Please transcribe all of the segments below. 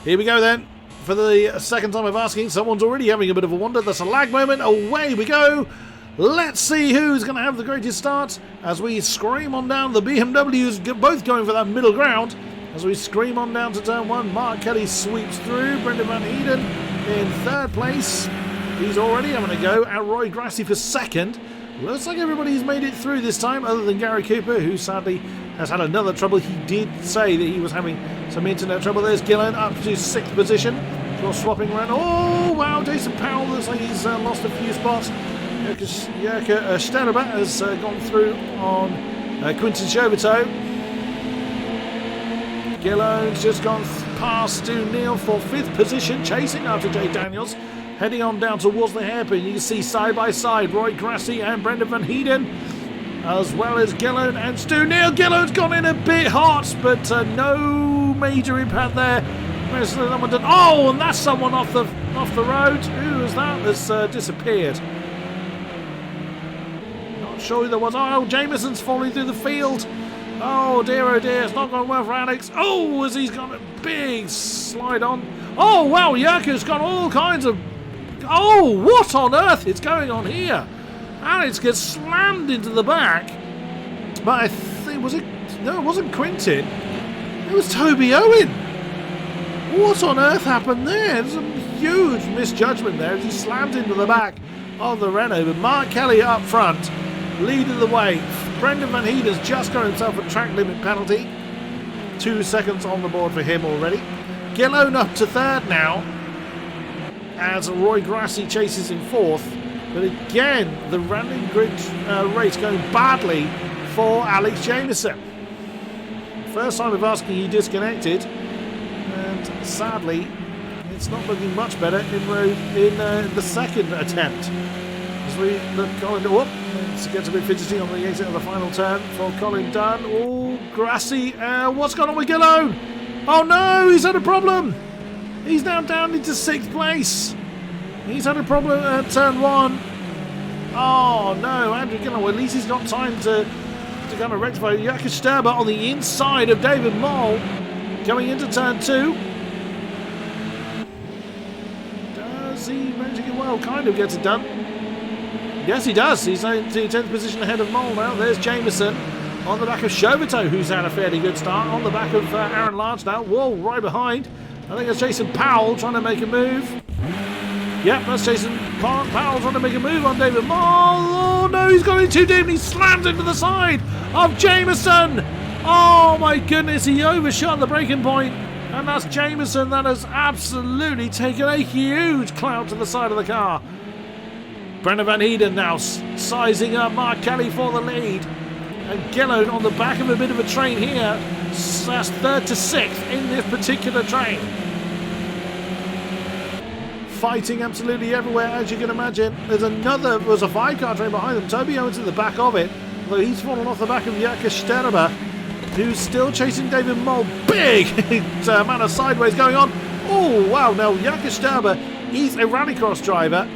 Here we go then. For the second time of asking, someone's already having a bit of a wonder. That's a lag moment. Away we go. Let's see who's going to have the greatest start as we scream on down. The BMWs both going for that middle ground. As we scream on down to turn 1, Mark Kelly sweeps through. Brendan Van Heiden in third place. He's already having a go at Roy Grassi for second. Looks like everybody's made it through this time, other than Gary Cooper, who sadly has had another trouble. He did say that he was having some internet trouble. There's Gillen up to 6th position. Just swapping around. Oh, wow, Jason Powell looks like he's lost a few spots. Jirka Sterber has gone through on Quinton Chauvetot. Gillen's just gone past Stu Neal for 5th position, chasing after Jay Daniels. Heading on down towards the hairpin, you can see side by side Roy Grassi and Brendan Van Heiden, as well as Gillen and Stu Neal. Gillen's gone in a bit hot, but no major impact there. Oh, and that's someone off the road. Who was that? That's disappeared. Not sure who there was. Oh, Jameson's falling through the field. Oh dear, it's not going well for Alex. Oh, as he's got a big slide on. Oh wow, Jirka's got all kinds of... Oh, what on earth is going on here? Alex gets slammed into the back. But I think, was it? No, it wasn't Quintin. It was Toby Owen. What on earth happened there? There's a huge misjudgment there as he slammed into the back of the Renault. But Mark Kelly up front, leading the way. Brendan Van Heiden's just got himself a track limit penalty. 2 seconds on the board for him already. Gillone up to 3rd now, as Roy Grassi chases in 4th. But again, the random grid race going badly for Alex Jameson. First time of asking, he disconnected. And sadly, it's not looking much better in the second attempt. As we look, Colin, it gets a bit fidgety on the exit of the final turn for Colin Dunn. Oh, Grassi, what's going on with Gillone? Oh no, he's had a problem. He's now down into 6th place. He's had a problem at turn 1. Oh no, Andrew Gillone, well, at least he's got time to kind of rectify. Jirka Sterber on the inside of David Moll coming into turn 2. Does he manage to get, well, kind of gets it done. Yes, he does. He's in 10th position ahead of Moll now. There's Jameson on the back of Chauvetot, who's had a fairly good start. On the back of Aaron Large now. Whoa, right behind. I think it's Jason Powell trying to make a move. Yep, that's Jason Powell trying to make a move on David Moll. Oh no, he's gone in too deep and he slams into the side of Jameson. Oh my goodness, he overshot the braking point. And that's Jameson that has absolutely taken a huge clout to the side of the car. Brendan Van Heiden now sizing up Mark Kelly for the lead. And Gillone on the back of a bit of a train here. That's 3rd to 6th in this particular train. Fighting absolutely everywhere, as you can imagine. There's a 5-car train behind them. Toby Owens in the back of it. Though he's fallen off the back of Jirka Sterber, who's still chasing David Moll. Big amount of sideways going on. Oh, wow. Now, Jirka Sterber, he's a rallycross driver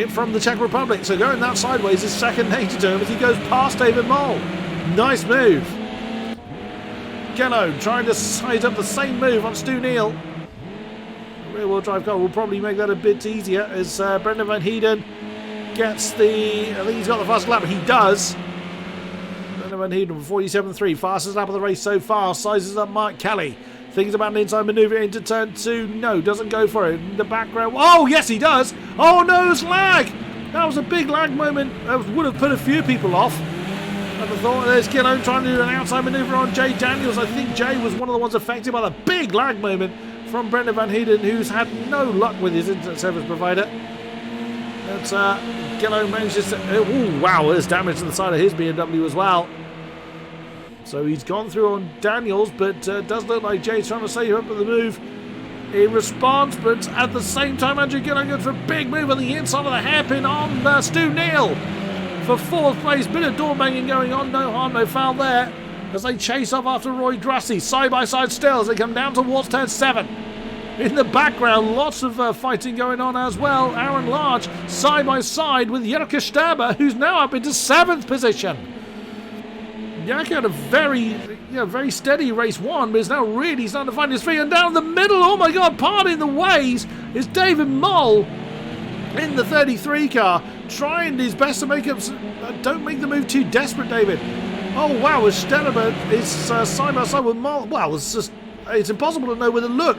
from the Czech Republic. So going that sideways is second nature to him as he goes past David Moll. Nice move. Gillone trying to size up the same move on Stu Neal. Rear-wheel drive car will probably make that a bit easier as Brendan Van Heiden gets the... I think he's got the fastest lap. He does. Brendan Van Heiden 47.3. Fastest lap of the race so far. Sizes up Mark Kelly. Thinks about an inside manoeuvre into turn 2. No, doesn't go for it. In the background. Oh, yes, he does. Oh, no, it's lag. That was a big lag moment. That would have put a few people off. I thought there's Gillone trying to do an outside manoeuvre on Jay Daniels. I think Jay was one of the ones affected by the big lag moment from Brendan Van Heiden, who's had no luck with his internet service provider. But Gillone manages to... Oh, wow, there's damage to the side of his BMW as well. So he's gone through on Daniels, but does look like Jay's trying to save up with the move in response. But at the same time, Andrew Gillone goes for a big move on the inside of the hairpin on Stu Neal for 4th place. Bit of door banging going on. No harm, no foul there as they chase off after Roy Grassi. Side by side still as they come down towards turn 7. In the background, lots of fighting going on as well. Aaron Large side by side with Jirka Sterber, who's now up into 7th position. Jirka had a very... very steady race one, but is now really starting to find his feet. And down the middle, oh my God, parting the ways is David Moll in the 33 car, trying his best to make up. Don't make the move too desperate, David. Oh wow, as Stellenberg is side by side with Moll. Well, it's impossible to know where to look.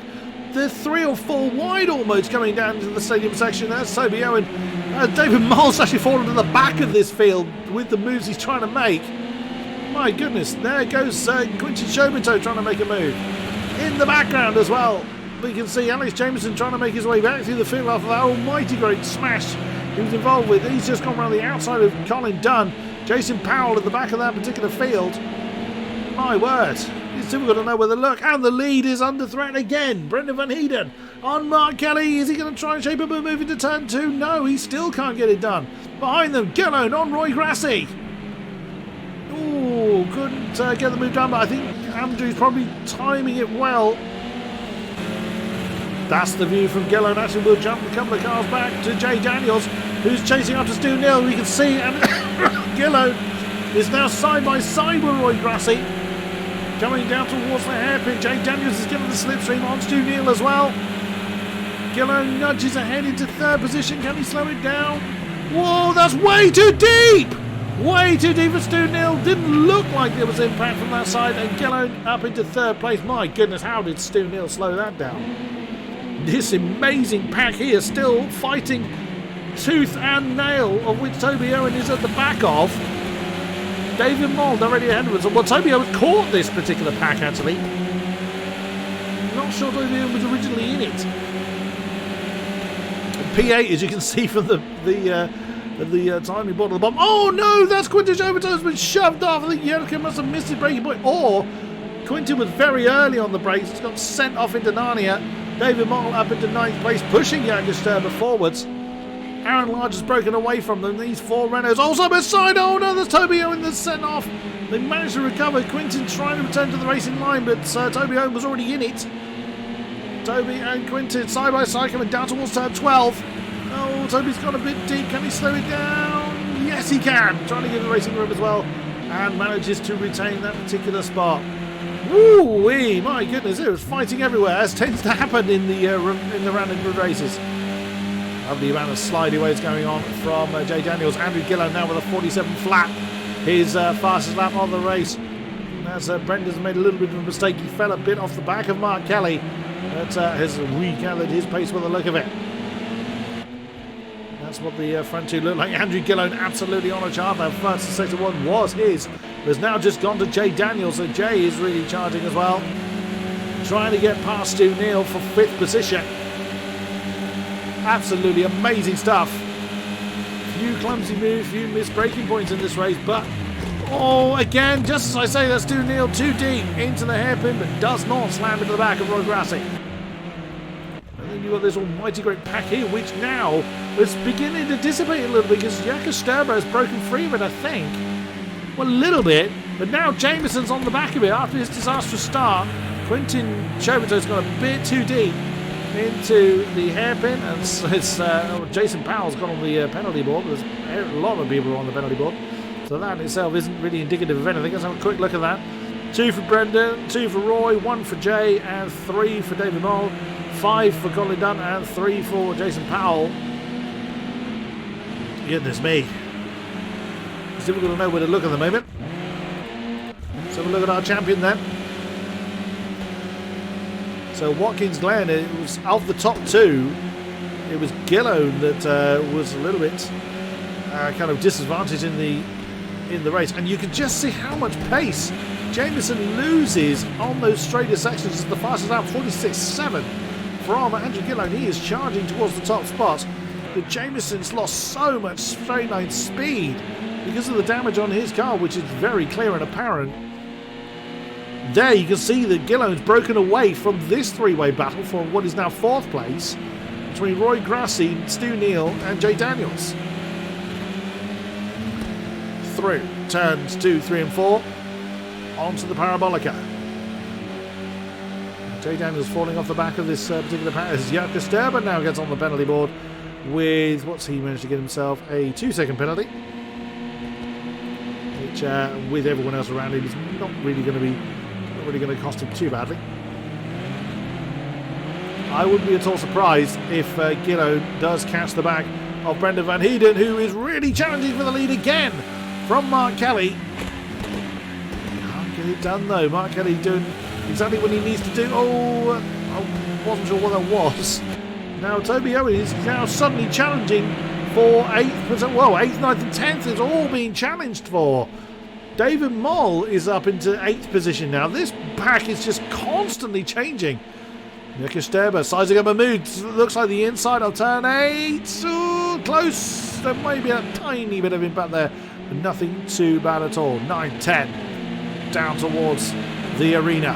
They're 3 or 4 wide almost coming down into the stadium section. That's Toby Owen. David Moll's actually fallen to the back of this field with the moves he's trying to make. My goodness, there goes Quinton Shobito trying to make a move. In the background as well, we can see Alex Jameson trying to make his way back through the field after that almighty great smash he was involved with. He's just gone around the outside of Colin Dunn. Jason Powell at the back of that particular field. My word, it's difficult to know where to look. And the lead is under threat again. Brendan Van Heeden on Mark Kelly. Is he going to try and shape up a move into turn 2? No, he still can't get it done. Behind them, Gillone on Roy Grassi. Ooh, couldn't get the move done, but I think Andrew's probably timing it well. That's the view from Gillone. Actually, we'll jump a couple of cars back to Jay Daniels, who's chasing after Stu Neal. We can see, and Gillone is now side by side with Roy Grassi, coming down towards the hairpin. Jay Daniels is given the slipstream on Stu Neal as well. Gillone nudges ahead into 3rd position. Can he slow it down? Whoa, that's way too deep! Way too deep for Stu Neal. Didn't look like there was impact from that side. And Gillone up into 3rd place. My goodness, how did Stu Neal slow that down? This amazing pack here still fighting tooth and nail, of which Toby Owen is at the back of. David Moll already ahead of us. Well, Toby Owen caught this particular pack actually. Not sure Toby Owen was originally in it. And P8, as you can see from the time he bought the bomb. Oh no, that's Quinton Shobito's been shoved off. I think Yerka must have missed his braking point, or Quinton was very early on the brakes. It's got sent off into Narnia. David Moll up into 9th place, pushing Jager Sterber forwards. Aaron Large has broken away from them. These 4 Renaults also beside. Oh no, there's Toby Owen that's sent off. They managed to recover. Quinton trying to return to the racing line, but Toby Owen was already in it. Toby and Quinton side by side coming down towards turn 12. Oh, Toby's got a bit deep. Can he slow it down? Yes, he can. Trying to get the racing room as well, and manages to retain that particular spot. Woo-wee, my goodness, it was fighting everywhere, as tends to happen in the random grid races. Lovely amount of slidey ways going on from Jay Daniels. Andrew Gillone now with a 47 flat, his fastest lap of the race. As Brendan's made a little bit of a mistake, he fell a bit off the back of Mark Kelly, but has regathered his pace with the look of it. That's what the front 2 look like. Andrew Gillone absolutely on a chart. That first and second one was his. Has now just gone to Jay Daniels, so Jay is really charging as well. Trying to get past Stu Neal for 5th position. Absolutely amazing stuff. Few clumsy moves, few missed braking points in this race, but oh, again, just as I say, that's Stu Neal too deep into the hairpin, but does not slam into the back of Roy Grassi. And then you've got this almighty great pack here, which now is beginning to dissipate a little bit because Jager Sterber has broken free of it, I think. Well, a little bit, but now Jameson's on the back of it after his disastrous start. Quinton Shobito's got a bit too deep into the hairpin, and it's, Jason Powell's gone on the penalty board. There's a lot of people on the penalty board, so that in itself isn't really indicative of anything. Let's have a quick look at that. 2 for Brendan, 2 for Roy, 1 for Jay, and 3 for David Moll, 5 for Colin Dunn, and 3 for Jason Powell. Goodness me. It's difficult to know where to look at the moment. Let's have a look at our champion then. So Watkins Glen, it was of the top 2, it was Gillone that was a little bit kind of disadvantaged in the race, and you can just see how much pace Jameson loses on those straighter sections. As the fastest out, 46.7 from Andrew Gillone. He is charging towards the top spot, but Jameson's lost so much straight line speed because of the damage on his car, which is very clear and apparent. There you can see that Gillone's broken away from this 3-way battle for what is now 4th place between Roy Grassi, Stu Neal and Jay Daniels. Through turns 2, 3 and 4 onto the Parabolica. Jay Daniels falling off the back of this particular pack as Jager Sterber now gets on the penalty board with, what's he managed to get himself, a 2-second penalty, which with everyone else around him is not really going to be not really going to cost him too badly. I wouldn't be at all surprised if Gillo does catch the back of Brendan Van Heeden, who is really challenging for the lead again from Mark Kelly. Can't get it done though. Mark Kelly doing exactly what he needs to do. Oh, I wasn't sure what that was. Now Toby Owen is now suddenly challenging for 8th, well, 8th, 9th and 10th is all being challenged for. David Moll is up into 8th position now. This pack is just constantly changing. Jacke Sterber sizing up a mood. Looks like the inside on turn 8. Ooh, close. There may be a tiny bit of impact there, but nothing too bad at all. 9, 10. Down towards the arena.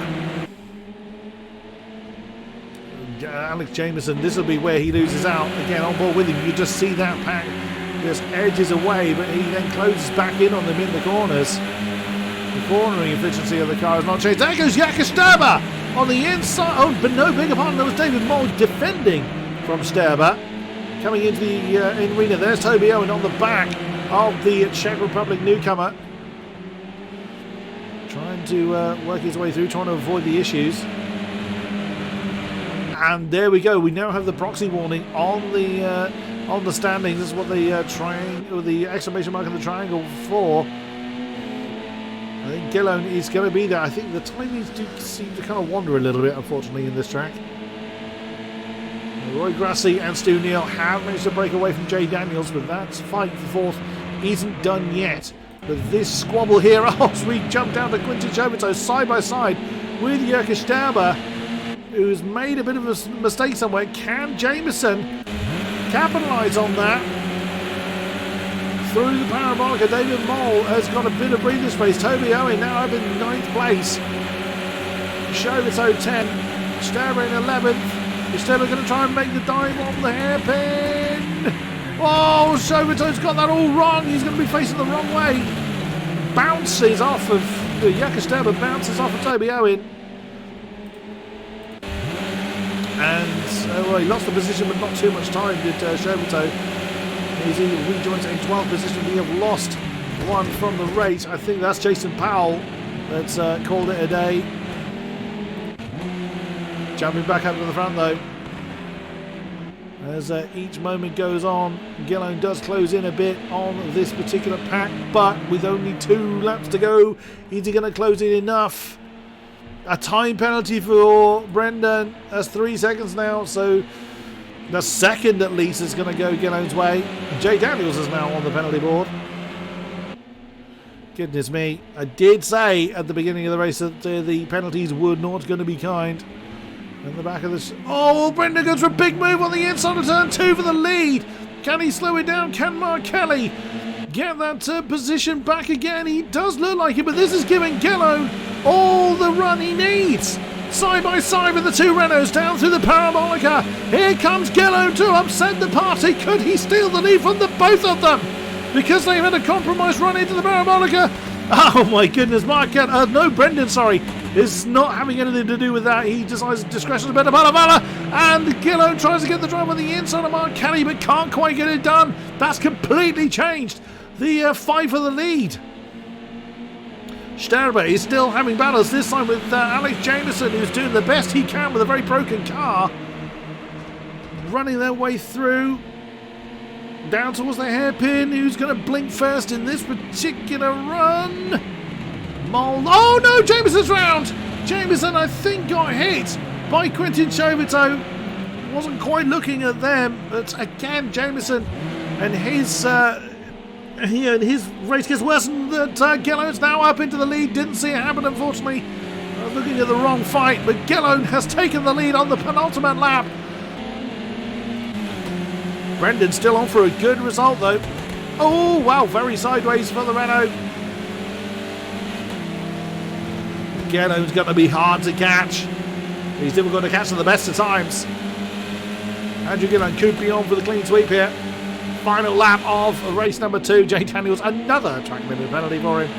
Alex Jameson, this will be where he loses out. Again, on board with him. You just see that pack just edges away, but he then closes back in on them in the corners. The cornering efficiency of the car has not changed. There goes Jacke Sterber on the inside. Oh, but no, bigger pardon. There was David Moll defending from Sterber. Coming into the arena. There's Toby Owen on the back of the Czech Republic newcomer. Trying to work his way through, trying to avoid the issues. And there we go. We now have the proxy warning on the standings. This is what the triangle, the exclamation mark in the triangle for. I think Gillone is going to be there. I think the timings do seem to kind of wander a little bit, unfortunately, in this track. Roy Grassi and Stu Neal have managed to break away from Jay Daniels, but that fight for 4th isn't done yet. But this squabble here, as we jump down to Quinton Chauvetot side by side with Jacke Sterber, who's made a bit of a mistake somewhere. Can Jameson capitalise on that? Through the parabolica, David Moll has got a bit of breathing space. Toby Owen now up in 9th place. Chauvetot 10. Sterber in 11th. Is Sterber going to try and make the dive on the hairpin? Oh, Chauvetot's got that all wrong. He's going to be facing the wrong way. Bounces off of Jacke Sterber, bounces off of Toby Owen. And well, he lost the position, but not too much time did Chauvetot. He rejoins in 12th position. We have lost one from the race. I think that's Jason Powell that's called it a day. Jumping back up to the front though. As each moment goes on, Gillone does close in a bit on this particular pack, but with only 2 laps to go, is he going to close in enough? A time penalty for Brendan. That's 3 seconds now, so the second at least is going to go Gillone's way. Jay Daniels is now on the penalty board. Goodness me. I did say at the beginning of the race that the penalties were not going to be kind. In the back of this. Oh, Brendan goes for a big move on the inside of turn 2 for the lead. Can he slow it down? Can Mark Kelly get that position back again? He does look like it, but this is giving Gillone all the run he needs. Side by side with the 2 Renaults down through the parabolica. Here comes Gillone to upset the party. Could he steal the lead from the both of them? Because they've had a compromised run into the parabolica. Oh my goodness, Mark Kelly, no, Brendan, sorry, is not having anything to do with that. He decides discretion is better. Balavala, and Gillone tries to get the drive on the inside of Mark Kelly, but can't quite get it done. That's completely changed the fight for the lead. Sterber is still having battles, this time with Alex Jameson, who's doing the best he can with a very broken car. Running their way through. Down towards the hairpin. Who's going to blink first in this particular run? Moll. Oh no, Jameson's round. Jameson, I think, got hit by Quinton Chauvetot. Wasn't quite looking at them, but again, Jameson and his race gets worse, and that Gillone's now up into the lead. Didn't see it happen, unfortunately. I was looking at the wrong fight, but Gillone has taken the lead on the penultimate lap. Brendan's still on for a good result though. Oh wow, very sideways for the Renault. Gillone's going to be hard to catch. He's difficult to catch at the best of times. Andrew Gillone could be on for the clean sweep here. Final lap of race number 2. Jay Daniels, another track limit penalty for him.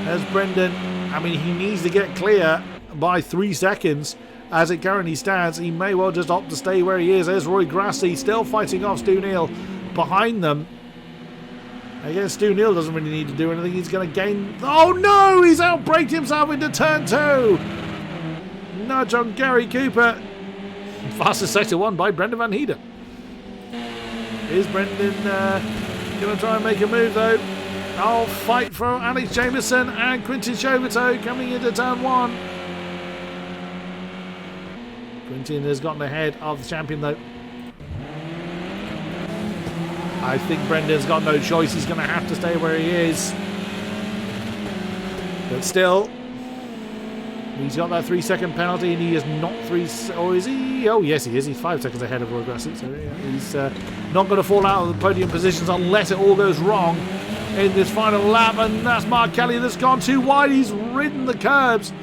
As Brendan, I mean, he needs to get clear by 3 seconds. As it currently stands, he may well just opt to stay where he is. There's Roy Grassi still fighting off Stu Neal behind them. Again, Stu Neal doesn't really need to do anything. He's going to gain... Oh no! He's outbraked himself into turn 2. nudge on Gary Cooper. Fastest sector won by Brendan Van Heeden. Is Brendan going to try and make a move though? I'll fight for Alex Jameson and Quintin Chauvetot coming into turn 1. Quintin has gotten ahead of the champion though. I think Brendan's got no choice. He's going to have to stay where he is. But still, he's got that 3-second penalty and he is not or is he? Oh yes he is. He's 5 seconds ahead of Roy Grassi. So yeah, he's not going to fall out of the podium positions unless it all goes wrong in this final lap. And that's Mark Kelly that's gone too wide. He's ridden the curbs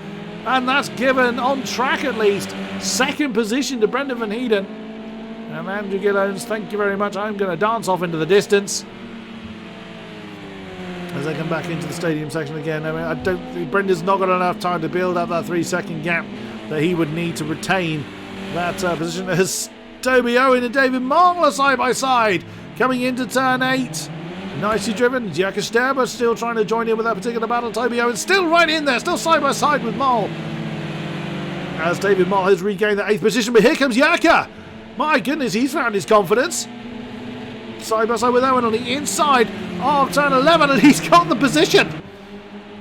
and that's given, on track at least, 2nd position to Brendan Van Heeden. And Andrew Gillones, thank you very much. I'm going to dance off into the distance as they come back into the stadium section again. I mean, I don't think Brendan's not got enough time to build up that 3-second gap that he would need to retain that position. As Toby Owen and David Marler side by side coming into turn 8. Nicely driven. Jacques Sterber still trying to join in with that particular battle. Toby Owen still right in there, still side by side with Mole. As David Mole has regained that 8th position, but here comes Jacques. My goodness, he's found his confidence. Side by side with Owen on the inside of turn 11, and he's got the position.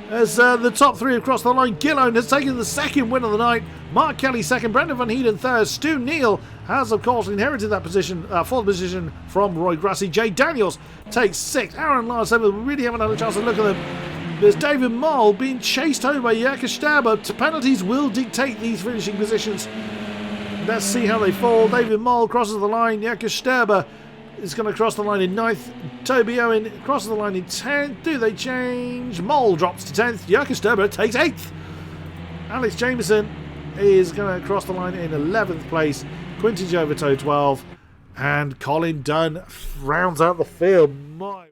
As the top 3 across the line, Gillone has taken the 2nd win of the night. Mark Kelly 2nd, Brendan Van Heeden 3rd. Stu Neal has, of course, inherited that position, 4th position from Roy Grassi. Jay Daniels takes 6th. Aaron Lars 7th. We really haven't had a chance to look at them. There's David Moll being chased home by Jacques Sterber. Penalties will dictate these finishing positions. Let's see how they fall. David Moll crosses the line. Jacques Sterber is going to cross the line in 9th. Toby Owen crosses the line in 10th. Do they change? Moll drops to 10th. Jacques Sterber takes 8th. Alex Jameson is going to cross the line in 11th place. Quintin Chauvetot 12th. And Colin Dunn rounds out the field. My